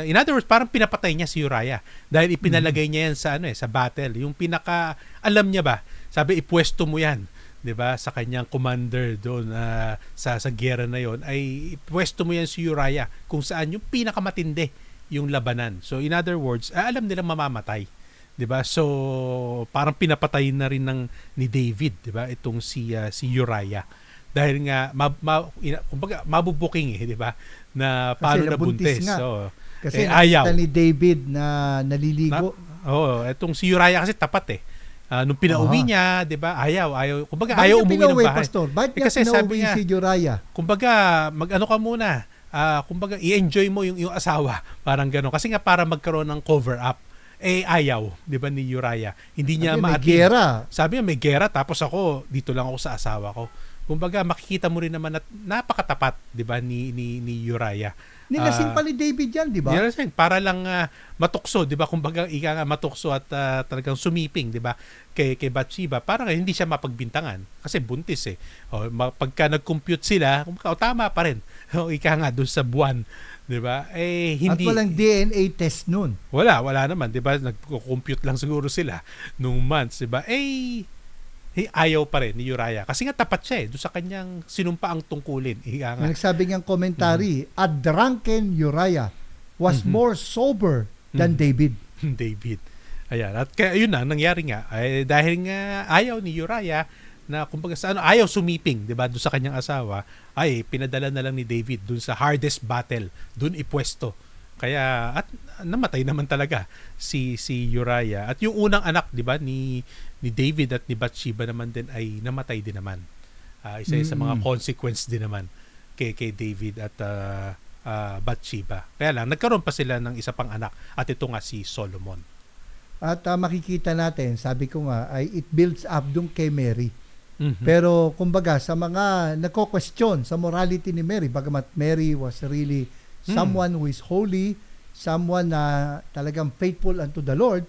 in other words parang pinapatay niya si Uriah dahil ipinalagay niya yan sa sa battle. Yung pinaka alam niya ba, sabi ipwesto mo yan, 'di ba, sa kanyang commander doon sa giyera na yon, ay ipwesto mo yan si Uriah kung saan yung pinakamatindi yung labanan. So in other words, alam nilang mamamatay, 'di ba? So parang pinapatay na rin ni David, 'di ba? Itong si Uriah. Dahil nga kumbaga mabubuking 'di ba? Na paano nabuntis. nga. So Kasi ayaw. nakita ni David na naliligo. Etong si Uriah kasi tapat nung pinauwi niya, 'di ba? Ayaw. Kumbaga Bakit ayaw niya umuwi ng pinauwi, bahay. pastor? Bakit niya Kasi sabi pinauwi niya, si Uriah? kumbaga mag-ano ka muna. Kumbaga i-enjoy mo yung asawa, parang gano'n. Kasi nga para magkaroon ng cover up. Ayaw, 'di ba, ni Uriah. Hindi niya May ma-attain. gera. Sabi niya may gera tapos ako dito lang ako sa asawa ko. Kumbaga makikita mo rin naman at napakatapat, 'di ba, ni Uriah. Nilasing pa ni David yan, di ba? Nilasing para lang matukso, 'di ba? Kumbaga ika nga matukso at talagang sumiping, 'di ba? Kay Bathsheba para hindi siya mapagbintangan kasi buntis pagka nag-compute sila, kumbaga tama pa rin. Ika nga doon sa buwan, 'di ba? Hindi. At walang DNA test nun. Wala naman, 'di ba? Nagko-compute lang siguro sila nung months, 'di ba? Ayaw pa rin ni Uriah kasi nga tapat siya doon sa kanyang sinumpaang tungkulin. Nagsabi niyang commentary, a drunken Uriah was more sober than David. David. Ayan. At kaya yun na, nangyari nga. Dahil nga ayaw ni Uriah na kumbaga ayaw sumiping, 'di ba, doon sa kanyang asawa, pinadala na lang ni David doon sa hardest battle, doon ipwesto. Kaya at namatay naman talaga si Uriah. At yung unang anak, 'di ba, ni David at ni Bathsheba naman din ay namatay din naman. Isa sa mga consequence din naman kay David at Bathsheba. Kaya lang nagkaroon pa sila ng isa pang anak at ito nga si Solomon. At makikita natin, sabi ko nga, ay it builds up doon kay Mary. Mm-hmm. Pero kumbaga sa mga nagko-question sa morality ni Mary, bagamat Mary was really someone who is holy, someone na talagang faithful unto the Lord,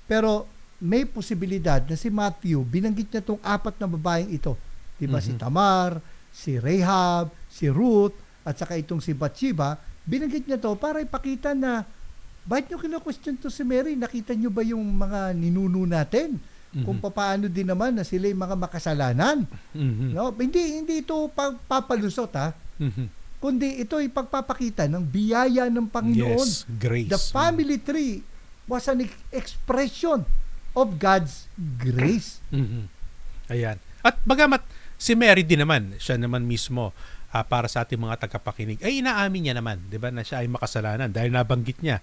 pero may posibilidad na si Matthew, binanggit niya itong 4 na babaeng ito. Diba? Si Tamar, si Rahab, si Ruth, at saka itong si Bathsheba, binanggit niya to para ipakita na bakit nyo kina-question to si Mary? Nakita nyo ba yung mga ninuno natin? Kung paano din naman na sila yung mga makasalanan. No? Hindi ito papalusot kundi ito ay pagpapakita ng biyaya ng Panginoon. Yes, grace. The family tree was an expression of God's grace. Ayan. At bagamat si Mary din naman, siya naman mismo para sa ating mga tagapakinig, ay inaamin niya naman, 'di ba, na siya ay makasalanan dahil nabanggit niya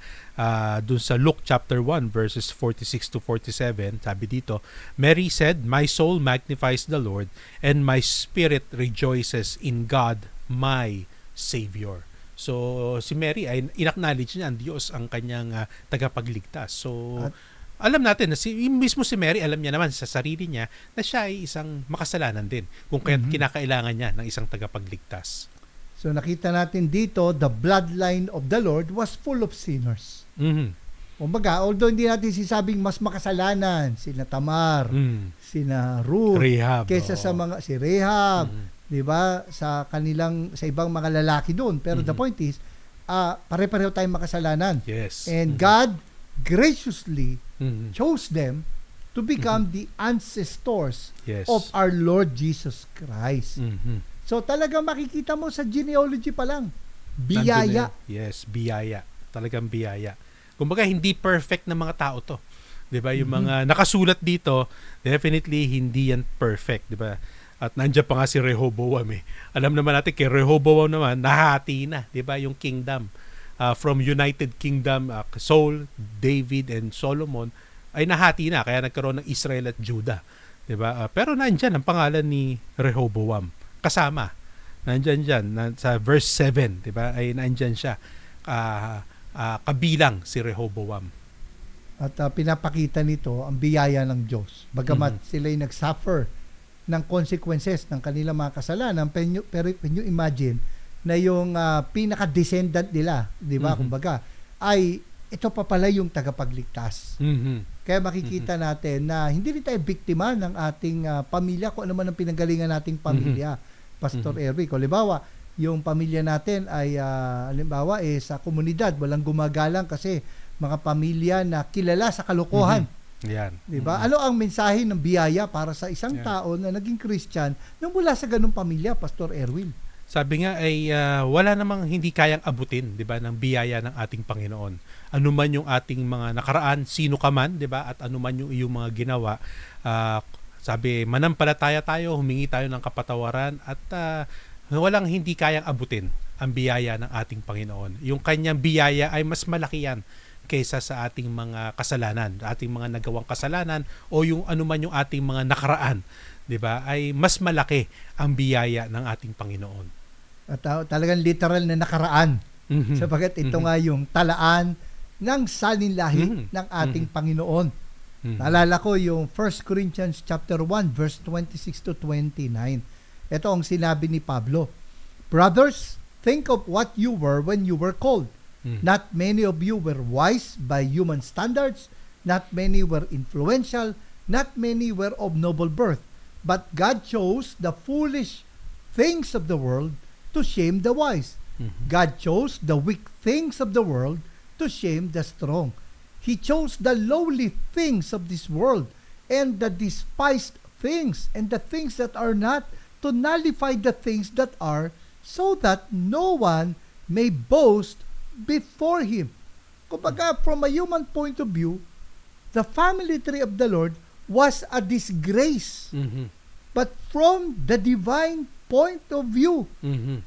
dun sa Luke chapter 1 verses 46 to 47, sabi dito, Mary said, "My soul magnifies the Lord, and my spirit rejoices in God, my Savior." So si Mary ay inacknowledge niya ang Diyos ang kanyang tagapagligtas. So alam natin na mismo si Mary, alam niya naman sa sarili niya na siya ay isang makasalanan din kung kaya't kinakailangan niya ng isang tagapagligtas. So nakita natin dito, the bloodline of the Lord was full of sinners. Kumbaga, although hindi natin sisabing mas makasalanan, sina Tamar, sina Ruth, Rahab, kaysa sa mga si Rahab, 'di ba? Sa ibang mga lalaki doon. Pero the point is, pare-pareho tayong makasalanan. Yes. And God graciously chose them to become the ancestors of our Lord Jesus Christ. So talagang makikita mo sa genealogy pa lang, biyaya. Yes, biyaya. Talagang biyaya. Kumbaga hindi perfect na mga tao 'to. 'Di ba? Yung mga nakasulat dito, definitely hindi yan perfect, 'di ba? At nandiyan pa nga si Rehoboam eh. Alam naman natin kay Rehoboam naman nahati na, 'di ba, yung kingdom. From United Kingdom, Saul, David, and Solomon ay nahati na, kaya nagkaroon ng Israel at Judah, 'di ba? Pero nandiyan ang pangalan ni Rehoboam kasama. Nandiyan sa verse 7, 'di ba? Ay nandiyan siya. Kabilang si Rehoboam. At pinapakita nito ang biyaya ng Diyos. Bagamat sila ay nag-suffer ng consequences ng kanilang mga kasalanan, pero can you imagine na yung pinaka-descendant nila, di ba, kumbaga, ay ito pa pala yung tagapagligtas. Kaya makikita natin na hindi rin tayo biktima ng ating pamilya, kung ano man ang pinanggalingan nating pamilya, Pastor Eric. Halimbawa, yung pamilya natin ay halimbawa sa komunidad, walang gumagalang kasi mga pamilya na kilala sa kalokohan. Yan. Di ba? Ano ang mensahe ng biyaya para sa isang tao na naging Christian nang mula sa ganung pamilya, Pastor Erwin? Sabi nga ay wala namang hindi kayang abutin, 'di ba, ng biyaya ng ating Panginoon. Ano man yung ating mga nakaraan, sino ka man, 'di ba, at ano man yung iyong mga ginawa, sabi manampalataya tayo, humingi tayo ng kapatawaran at walang hindi kayang abutin ang biyaya ng ating Panginoon. Yung kanyang biyaya ay mas malaki yan kaysa sa ating mga kasalanan, ating mga nagawang kasalanan o yung ano man yung ating mga nakaraan, 'di ba? Ay mas malaki ang biyaya ng ating Panginoon. At talagang literal na nakaraan. Sapagat ito nga yung talaan ng salinlahi ng ating Panginoon. Naalala ko yung 1 Corinthians chapter 1 verse 26 to 29. Ito ang sinabi ni Pablo. Brothers, think of what you were when you were called. Not many of you were wise by human standards. Not many were influential. Not many were of noble birth. But God chose the foolish things of the world to shame the wise. God chose the weak things of the world to shame the strong. He chose the lowly things of this world and the despised things and the things that are not to nullify the things that are, so that no one may boast before Him. Kumbaga, from a human point of view, the family tree of the Lord was a disgrace. But from the divine point of view,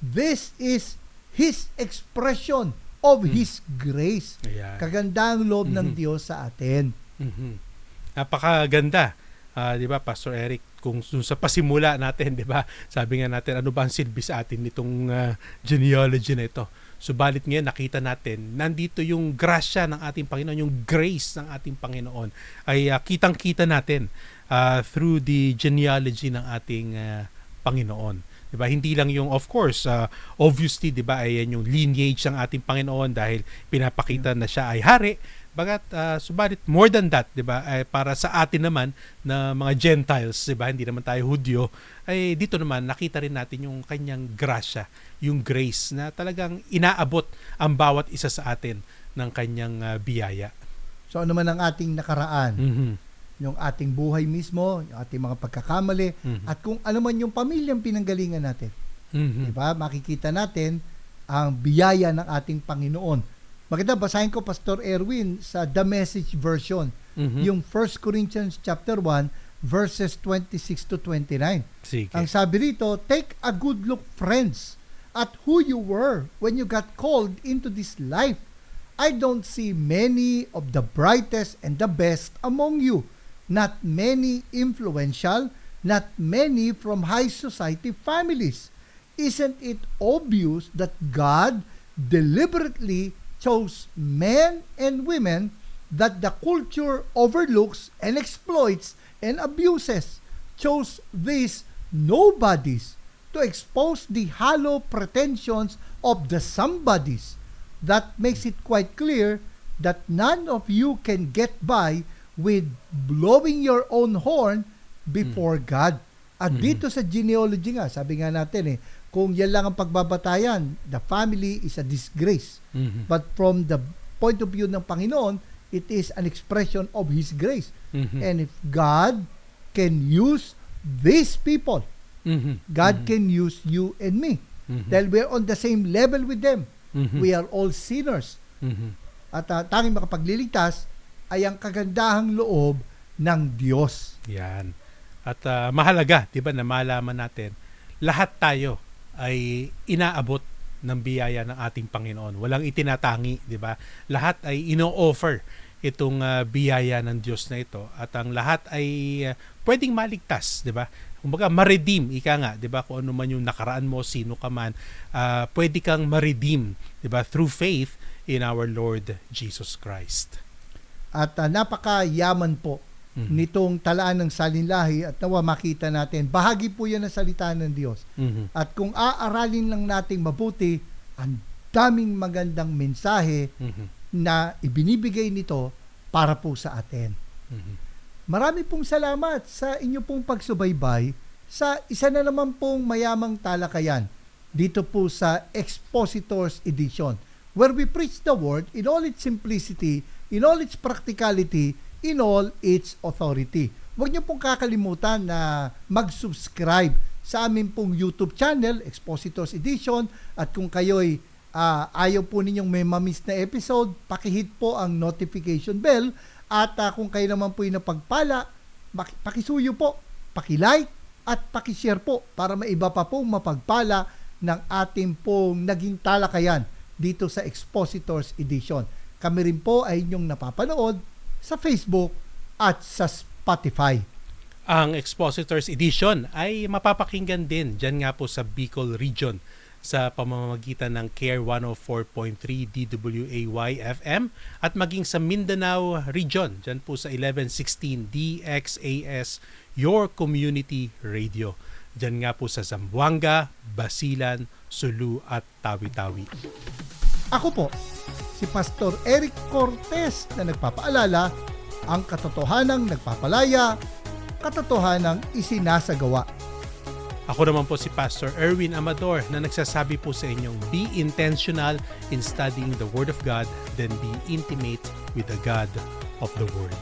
this is His expression of His grace. Ayan. Kagandang loob ng Diyos sa atin. Napakaganda. 'Di ba, Pastor Eric, kung sa pasimula natin, 'di ba? Sabi nga natin, ano ba ang silbi sa atin nitong genealogy na ito? Subalit ngayon nakita natin, nandito yung grasya ng ating Panginoon, yung grace ng ating Panginoon ay kitang-kita natin through the genealogy ng ating Panginoon. 'Di ba? Hindi lang yung, of course, obviously, 'di ba, ay yan yung lineage ng ating Panginoon dahil pinapakita na siya ay hari. Bagat subalit more than that, 'di ba? Ay para sa atin naman na mga Gentiles, 'di ba? Hindi naman tayo Hudyo, ay dito naman nakita rin natin yung kanyang grasya, yung grace na talagang inaabot ang bawat isa sa atin ng kanyang biyaya. So ano man ang ating nakaraan, yung ating buhay mismo, yung ating mga pagkakamali, at kung ano man yung pamilyang pinanggalingan natin. Diba? Makikita natin ang biyaya ng ating Panginoon. Maganda, basahin ko, Pastor Erwin, sa The Message version, yung 1 Corinthians chapter 1, verses 26 to 29. Sige. Ang sabi rito, take a good look, friends, at who you were when you got called into this life. I don't see many of the brightest and the best among you. Not many influential, not many from high society families. Isn't it obvious that God deliberately chose men and women that the culture overlooks and exploits and abuses? Chose these nobodies to expose the hollow pretensions of the somebodies. That makes it quite clear that none of you can get by with blowing your own horn before God. At dito sa genealogy nga, sabi nga natin kung yan lang ang pagbabatayan, the family is a disgrace. But from the point of view ng Panginoon, it is an expression of His grace. And if God can use these people, God can use you and me. Dahil we're on the same level with them. We are all sinners. At tanging makapagliligtas ay ang kagandahang loob ng Diyos. Yan. At mahalaga, 'di ba, na malaman natin, lahat tayo ay inaabot ng biyaya ng ating Panginoon. Walang itinatangi, 'di ba? Lahat ay ino-offer itong biyaya ng Diyos na ito, at ang lahat ay pwedeng maligtas, 'di ba? Kumbaga ma-redeem, ika nga, 'di ba? Kung ano man yung nakaraan mo, sino ka man, pwede kang ma-redeem, 'di ba? Through faith in our Lord Jesus Christ. At napakayaman po nitong talaan ng salinlahi, at nawa makita natin, bahagi po yan ng salita ng Diyos. At kung aaralin lang nating mabuti, ang daming magandang mensahe na ibinibigay nito para po sa atin. Marami pong salamat sa inyo pong pagsubaybay sa isa na naman pong mayamang talakayan dito po sa Expositors Edition, where we preach the Word in all its simplicity, in all its practicality, in all its authority. Huwag niyo pong kakalimutan na mag-subscribe sa amin pong YouTube channel, Expositors Edition, at kung kayo'y ayaw po ninyong may mamiss na episode, pakihit po ang notification bell, at kung kayo naman po yung napagpala, pakisuyo po, pakilike, at pakishare po para maiba pa pong mapagpala ng ating pong naging talakayan dito sa Expositors Edition. Kami rin po ay inyong napapanood sa Facebook at sa Spotify. Ang Expositors Edition ay mapapakinggan din dyan nga po sa Bicol Region sa pamamagitan ng CARE 104.3 DWAY FM, at maging sa Mindanao Region dyan po sa 1116 DXAS, Your Community Radio. Dyan nga po sa Zamboanga, Basilan, Sulu at Tawi-Tawi. Ako po, si Pastor Eric Cortez, na nagpapaalala, ang katotohanang nagpapalaya, katotohanang isinasagawa. Ako naman po si Pastor Erwin Amador, na nagsasabi po sa inyong, be intentional in studying the Word of God, then be intimate with the God of the Word.